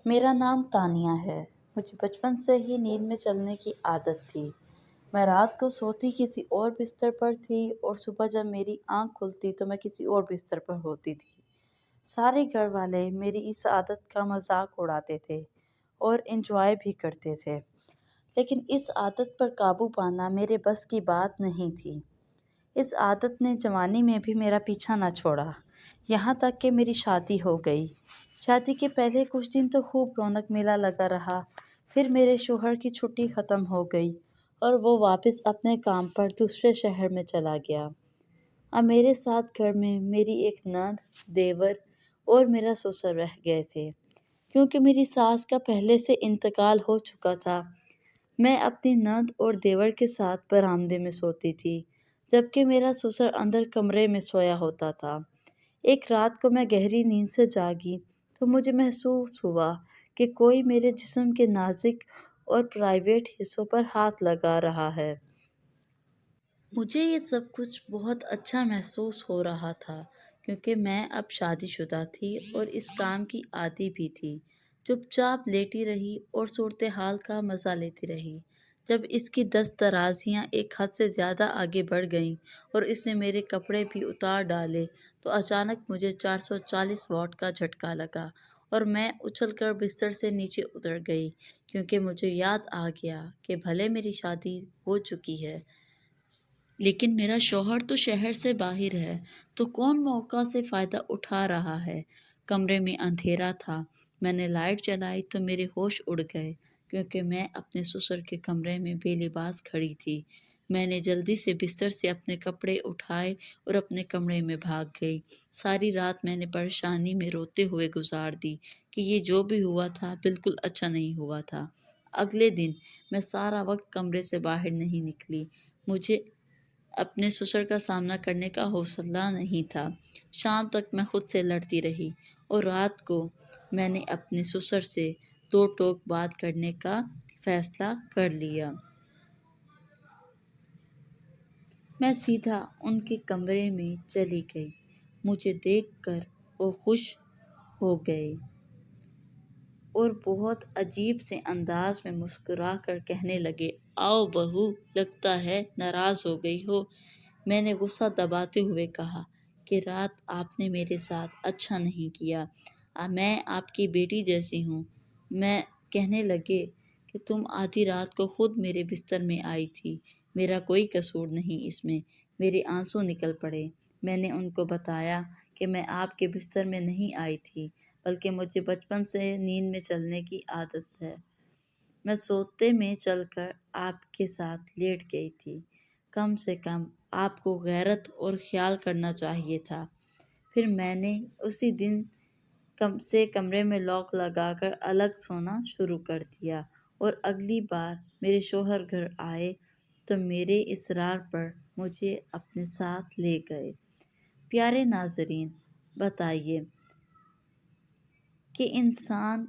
میرا نام تانیہ ہے۔ مجھے بچپن سے ہی نیند میں چلنے کی عادت تھی۔ میں رات کو سوتی کسی اور بستر پر تھی اور صبح جب میری آنکھ کھلتی تو میں کسی اور بستر پر ہوتی تھی۔ سارے گھر والے میری اس عادت کا مذاق اڑاتے تھے اور انجوائے بھی کرتے تھے، لیکن اس عادت پر قابو پانا میرے بس کی بات نہیں تھی۔ اس عادت نے جوانی میں بھی میرا پیچھا نہ چھوڑا، یہاں تک کہ میری شادی ہو گئی۔ شادی کے پہلے کچھ دن تو خوب رونق میلہ لگا رہا، پھر میرے شوہر کی چھٹی ختم ہو گئی اور وہ واپس اپنے کام پر دوسرے شہر میں چلا گیا۔ اب میرے ساتھ گھر میں میری ایک نند، دیور اور میرا سسر رہ گئے تھے۔ کیونکہ میری ساس کا پہلے سے انتقال ہو چکا تھا، میں اپنی نند اور دیور کے ساتھ برآمدے میں سوتی تھی، جبکہ میرا سسر اندر کمرے میں سویا ہوتا تھا۔ ایک رات کو میں گہری نیند سے جاگی تو مجھے محسوس ہوا کہ کوئی میرے جسم کے نازک اور پرائیویٹ حصوں پر ہاتھ لگا رہا ہے۔ مجھے یہ سب کچھ بہت اچھا محسوس ہو رہا تھا، کیونکہ میں اب شادی شدہ تھی اور اس کام کی عادی بھی تھی۔ چپ چاپ لیٹی رہی اور صورتحال کا مزہ لیتی رہی۔ جب اس کی دست درازیاں ایک حد سے زیادہ آگے بڑھ گئیں اور اس نے میرے کپڑے بھی اتار ڈالے تو اچانک مجھے 440 واٹ کا جھٹکا لگا اور میں اچھل کر بستر سے نیچے اتر گئی، کیونکہ مجھے یاد آ گیا کہ بھلے میری شادی ہو چکی ہے، لیکن میرا شوہر تو شہر سے باہر ہے، تو کون موقع سے فائدہ اٹھا رہا ہے۔ کمرے میں اندھیرا تھا، میں نے لائٹ جلائی تو میرے ہوش اڑ گئے، کیونکہ میں اپنے سسر کے کمرے میں بے لباس کھڑی تھی۔ میں نے جلدی سے بستر سے اپنے کپڑے اٹھائے اور اپنے کمرے میں بھاگ گئی۔ ساری رات میں نے پریشانی میں روتے ہوئے گزار دی کہ یہ جو بھی ہوا تھا بالکل اچھا نہیں ہوا تھا۔ اگلے دن میں سارا وقت کمرے سے باہر نہیں نکلی۔ مجھے اپنے سسر کا سامنا کرنے کا حوصلہ نہیں تھا۔ شام تک میں خود سے لڑتی رہی اور رات کو میں نے اپنے سسر سے دو ٹوک بات کرنے کا فیصلہ کر لیا۔ میں سیدھا ان کے کمرے میں چلی گئی۔ مجھے دیکھ کر وہ خوش ہو گئے اور بہت عجیب سے انداز میں مسکرا کر کہنے لگے، "آؤ بہو، لگتا ہے ناراض ہو گئی ہو۔" میں نے غصہ دباتے ہوئے کہا کہ رات آپ نے میرے ساتھ اچھا نہیں کیا، میں آپ کی بیٹی جیسی ہوں۔ میں کہنے لگے کہ تم آدھی رات کو خود میرے بستر میں آئی تھی، میرا کوئی قصور نہیں اس میں۔ میرے آنسو نکل پڑے۔ میں نے ان کو بتایا کہ میں آپ کے بستر میں نہیں آئی تھی، بلکہ مجھے بچپن سے نیند میں چلنے کی عادت ہے۔ میں سوتے میں چل کر آپ کے ساتھ لیٹ گئی تھی۔ کم سے کم آپ کو غیرت اور خیال کرنا چاہیے تھا۔ پھر میں نے اسی دن سے کمرے میں لاک لگا کر الگ سونا شروع کر دیا اور اگلی بار میرے شوہر گھر آئے تو میرے اصرار پر مجھے اپنے ساتھ لے گئے۔ پیارے ناظرین، بتائیے کہ انسان